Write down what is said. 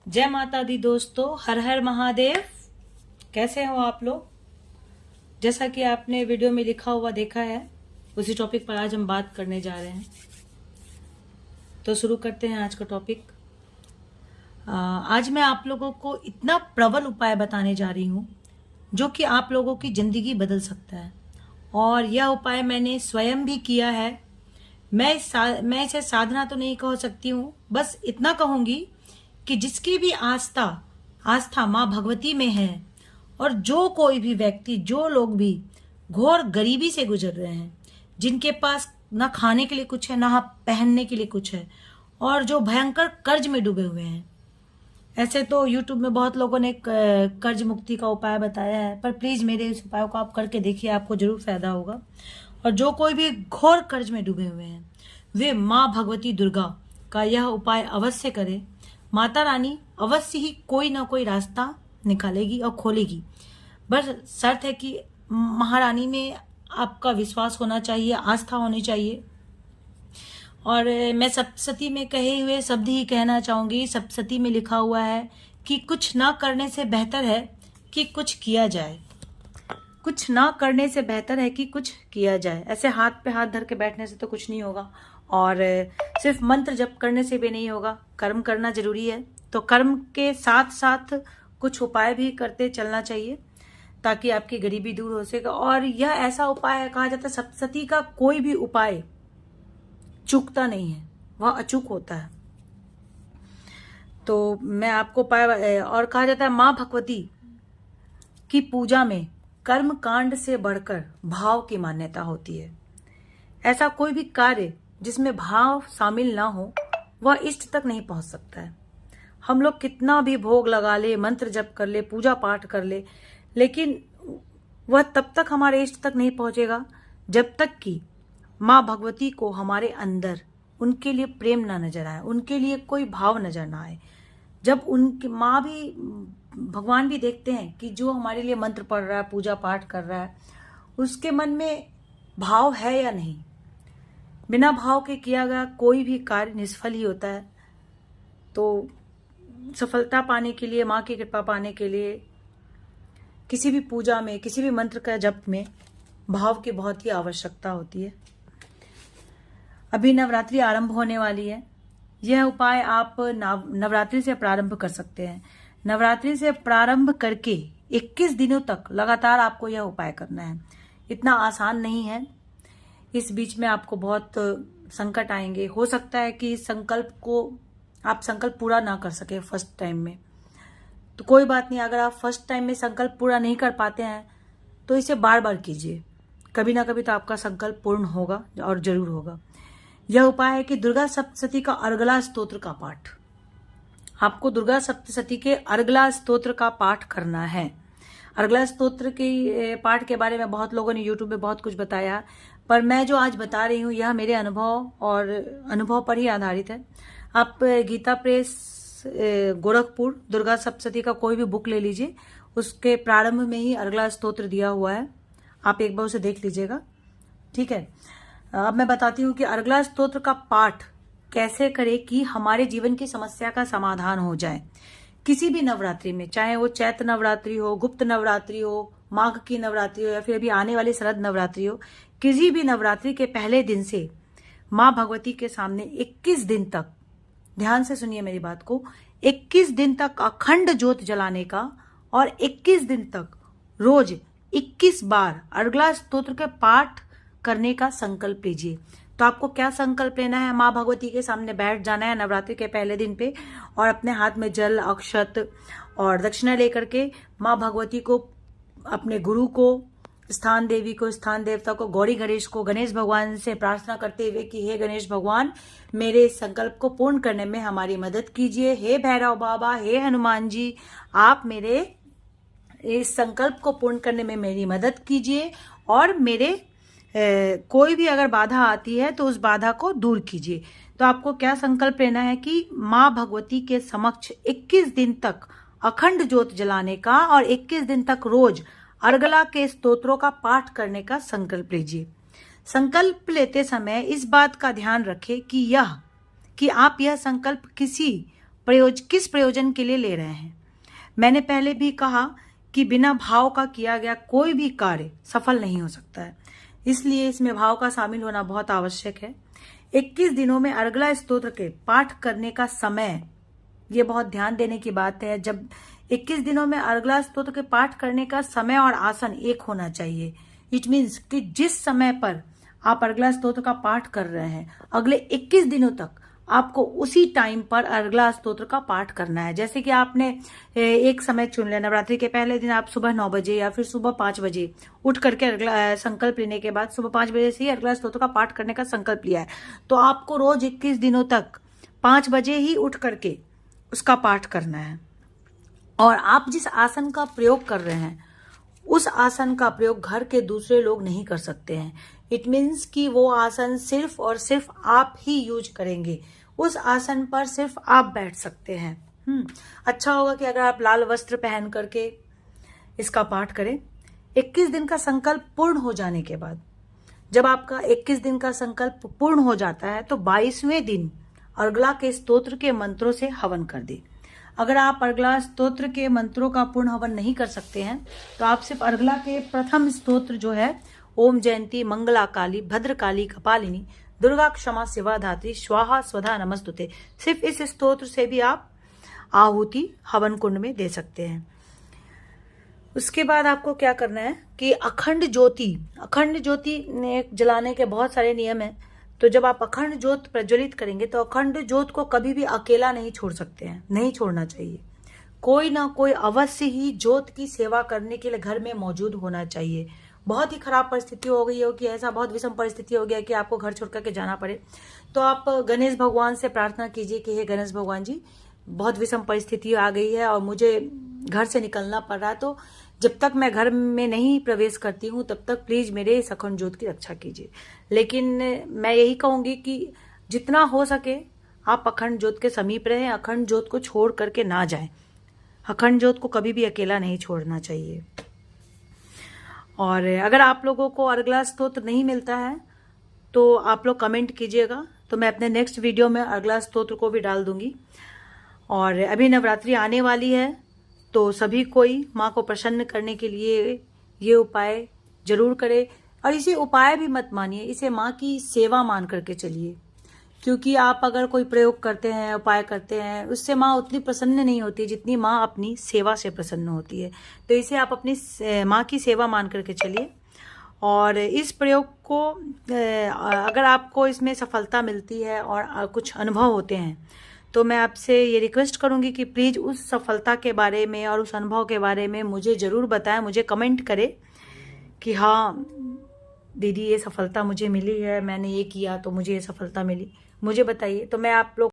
जय माता दी दोस्तों, हर हर महादेव। कैसे हो आप लोग? जैसा कि आपने वीडियो में लिखा हुआ देखा है, उसी टॉपिक पर आज हम बात करने जा रहे हैं। तो शुरू करते हैं आज का टॉपिक। आज मैं आप लोगों को इतना प्रबल उपाय बताने जा रही हूँ जो कि आप लोगों की जिंदगी बदल सकता है। और यह उपाय मैंने स्वयं भी किया है। मैं इसे साधना तो नहीं कह सकती हूँ, बस इतना कहूंगी कि जिसकी भी आस्था माँ भगवती में है, और जो कोई भी व्यक्ति, जो लोग भी घोर गरीबी से गुजर रहे हैं, जिनके पास ना खाने के लिए कुछ है, ना पहनने के लिए कुछ है, और जो भयंकर कर्ज में डूबे हुए हैं। ऐसे तो YouTube में बहुत लोगों ने कर्ज मुक्ति का उपाय बताया है, पर प्लीज मेरे इस उपाय को आप करके देखिए, आपको जरूर फायदा होगा। और जो कोई भी घोर कर्ज में डूबे हुए हैं, वे माँ भगवती दुर्गा का यह उपाय अवश्य करें। माता रानी अवश्य ही कोई ना कोई रास्ता निकालेगी और खोलेगी। बस शर्त है कि महारानी में आपका विश्वास होना चाहिए, आस्था होनी चाहिए। और मैं सप्तशती में कहे हुए शब्द ही कहना चाहूंगी। सप्तशती में लिखा हुआ है कि कुछ ना करने से बेहतर है कि कुछ किया जाए। कुछ ना करने से बेहतर है कि कुछ किया जाए। ऐसे हाथ पे हाथ धर के बैठने से तो कुछ नहीं होगा, और सिर्फ मंत्र जप करने से भी नहीं होगा। कर्म करना जरूरी है, तो कर्म के साथ साथ कुछ उपाय भी करते चलना चाहिए, ताकि आपकी गरीबी दूर हो सके। और यह ऐसा उपाय है, कहा जाता है सप्तशती का कोई भी उपाय चूकता नहीं है, वह अचूक होता है। तो मैं आपको उपाय, और कहा जाता है माँ भगवती की पूजा में कर्म कांड से बढ़कर भाव की मान्यता होती है। ऐसा कोई भी कार्य जिसमें भाव शामिल ना हो, वह इष्ट तक नहीं पहुंच सकता है। हम लोग कितना भी भोग लगा ले, मंत्र जप कर ले, पूजा पाठ कर ले, लेकिन वह तब तक हमारे इष्ट तक नहीं पहुंचेगा जब तक कि माँ भगवती को हमारे अंदर उनके लिए प्रेम ना नजर आए, उनके लिए कोई भाव नजर ना आए। जब उनकी माँ भी, भगवान भी देखते हैं कि जो हमारे लिए मंत्र पढ़ रहा है, पूजा पाठ कर रहा है, उसके मन में भाव है या नहीं। बिना भाव के किया गया कोई भी कार्य निष्फल ही होता है। तो सफलता पाने के लिए, माँ की कृपा पाने के लिए, किसी भी पूजा में, किसी भी मंत्र का जप में भाव की बहुत ही आवश्यकता होती है। अभी नवरात्रि आरंभ होने वाली है। यह उपाय आप नवरात्रि से प्रारंभ कर सकते हैं। नवरात्रि से प्रारंभ करके 21 दिनों तक लगातार आपको यह उपाय करना है। इतना आसान नहीं है। इस बीच में आपको बहुत संकट आएंगे। हो सकता है कि आप संकल्प पूरा ना कर सके फर्स्ट टाइम में, तो कोई बात नहीं। अगर आप फर्स्ट टाइम में संकल्प पूरा नहीं कर पाते हैं तो इसे बार बार कीजिए। कभी ना कभी तो आपका संकल्प पूर्ण होगा, और जरूर होगा। यह उपाय है कि दुर्गा सप्तशती का अर्गला स्तोत्र का पाठ। आपको दुर्गा सप्तशती के अर्गला स्तोत्र का पाठ करना है। अर्गला स्तोत्र के पाठ के बारे में बहुत लोगों ने यूट्यूब में बहुत कुछ बताया, पर मैं जो आज बता रही हूँ यह मेरे अनुभव पर ही आधारित है। आप गीता प्रेस गोरखपुर दुर्गा सप्तशती का कोई भी बुक ले लीजिए, उसके प्रारंभ में ही अर्गला स्तोत्र दिया हुआ है। आप एक बार उसे देख लीजिएगा, ठीक है। अब मैं बताती हूँ कि अर्गला स्तोत्र का पाठ कैसे करें कि हमारे जीवन की समस्या का समाधान हो जाए। किसी भी नवरात्रि में, चाहे वो चैत्र नवरात्रि हो, गुप्त नवरात्रि हो, माघ की नवरात्रि हो, या फिर अभी आने वाली शरद नवरात्रि हो, किसी भी नवरात्रि के पहले दिन से माँ भगवती के सामने 21 दिन तक, ध्यान से सुनिए मेरी बात को, 21 दिन तक अखंड ज्योत जलाने का, और 21 दिन तक रोज 21 बार अर्गला स्तोत्र के पाठ करने का संकल्प लीजिए। तो आपको क्या संकल्प लेना है? माँ भगवती के सामने बैठ जाना है नवरात्रि के पहले दिन पे, और अपने हाथ में जल, अक्षत और दक्षिणा लेकर के माँ भगवती को, अपने गुरु को, स्थान देवी को, स्थान देवता को, गौरी गणेश को, गणेश भगवान से प्रार्थना करते हुए कि हे गणेश भगवान, मेरे इस संकल्प को पूर्ण करने में हमारी मदद कीजिए। हे भैरव बाबा, हे हनुमान जी, आप मेरे इस संकल्प को पूर्ण करने में मेरी मदद कीजिए, और मेरे कोई भी अगर बाधा आती है तो उस बाधा को दूर कीजिए। तो आपको क्या संकल्प लेना है कि माँ भगवती के समक्ष 21 दिन तक अखंड ज्योत जलाने का, और 21 दिन तक रोज अर्गला के स्तोत्रों का पाठ करने का संकल्प लीजिए। संकल्प लेते समय इस बात का ध्यान रखें कि आप यह संकल्प किसी किस प्रयोजन के लिए ले रहे हैं। मैंने पहले भी कहा कि बिना भाव का किया गया कोई भी कार्य सफल नहीं हो सकता है, इसलिए इसमें भाव का शामिल होना बहुत आवश्यक है। 21 दिनों में अर्गला स्तोत्र के पाठ करने का समय, ये बहुत ध्यान देने की बात है। जब 21 दिनों में अर्गला स्तोत्र के पाठ करने का समय और आसन एक होना चाहिए। इट मीन्स कि जिस समय पर आप अर्गला स्तोत्र का पाठ कर रहे हैं, अगले 21 दिनों तक आपको उसी टाइम पर अर्गला स्तोत्र का पाठ करना है। जैसे कि आपने एक समय चुन लिया, नवरात्रि के पहले दिन आप सुबह 9 बजे या फिर सुबह 5 बजे उठ करके अर्गला संकल्प लेने के बाद सुबह 5 बजे से ही अर्गला स्तोत्र का पाठ करने का संकल्प लिया है, तो आपको रोज 21 दिनों तक 5 बजे ही उठ करके उसका पाठ करना है। और आप जिस आसन का प्रयोग कर रहे हैं, उस आसन का प्रयोग घर के दूसरे लोग नहीं कर सकते हैं। इट मीन्स कि वो आसन सिर्फ और सिर्फ आप ही यूज करेंगे, उस आसन पर सिर्फ आप बैठ सकते हैं। अच्छा होगा कि अगर आप लाल वस्त्र पहन करके इसका पाठ करें। 21 दिन का संकल्प पूर्ण हो जाने के बाद, जब आपका 21 दिन का संकल्प पूर्ण हो जाता है, तो 22वें दिन अर्गला के स्तोत्र के मंत्रों से हवन कर दें। अगर आप अर्गला स्तोत्र के मंत्रों का पूर्ण हवन नहीं कर सकते हैं, तो आप सिर्फ अर्गला के प्रथम स्तोत्र जो है, ओम जयंती मंगला काली भद्रकाली कपालिनी दुर्गा क्षमा शिवा धात्री स्वाहा स्वधा नमस्तुते, सिर्फ इस स्तोत्र से भी आप आहुति हवन कुंड में दे सकते हैं। उसके बाद आपको क्या करना है कि अखंड ज्योति जलाने के बहुत सारे नियम हैं। तो जब आप अखंड ज्योत प्रज्वलित करेंगे, तो अखंड ज्योत को कभी भी अकेला नहीं छोड़ सकते हैं, नहीं छोड़ना चाहिए। कोई ना कोई अवश्य ही ज्योत की सेवा करने के लिए घर में मौजूद होना चाहिए। बहुत ही खराब परिस्थिति हो गई हो कि ऐसा बहुत विषम परिस्थिति हो गया कि आपको घर छोड़ करके जाना पड़े, तो आप गणेश भगवान से प्रार्थना कीजिए कि हे गणेश भगवान जी, बहुत विषम परिस्थिति आ गई है और मुझे घर से निकलना पड़ रहा है, तो जब तक मैं घर में नहीं प्रवेश करती हूँ तब तक प्लीज मेरे इस अखंड ज्योत की रक्षा कीजिए। लेकिन मैं यही कहूंगी कि जितना हो सके आप अखंड ज्योत के समीप रहें, अखंड ज्योत को छोड़ करके ना जाएं। अखंड ज्योत को कभी भी अकेला नहीं छोड़ना चाहिए। और अगर आप लोगों को अर्गला स्तोत्र नहीं मिलता है तो आप लोग कमेंट कीजिएगा, तो मैं अपने नेक्स्ट वीडियो में अर्गला स्तोत्र को भी डाल दूंगी। और अभी नवरात्रि आने वाली है, तो सभी कोई माँ को प्रसन्न करने के लिए ये उपाय जरूर करे। और इसे उपाय भी मत मानिए, इसे माँ की सेवा मान करके चलिए, क्योंकि आप अगर कोई प्रयोग करते हैं, उपाय करते हैं, उससे माँ उतनी प्रसन्न नहीं होती जितनी माँ अपनी सेवा से प्रसन्न होती है। तो इसे आप अपनी माँ की सेवा मान करके चलिए। और इस प्रयोग को अगर आपको इसमें सफलता मिलती है और कुछ अनुभव होते हैं, तो मैं आपसे ये रिक्वेस्ट करूंगी कि प्लीज़ उस सफलता के बारे में और उस अनुभव के बारे में मुझे ज़रूर बताएं, मुझे कमेंट करें कि हाँ दीदी ये सफलता मुझे मिली है, मैंने ये किया तो मुझे ये सफलता मिली, मुझे बताइए। तो मैं आप लोग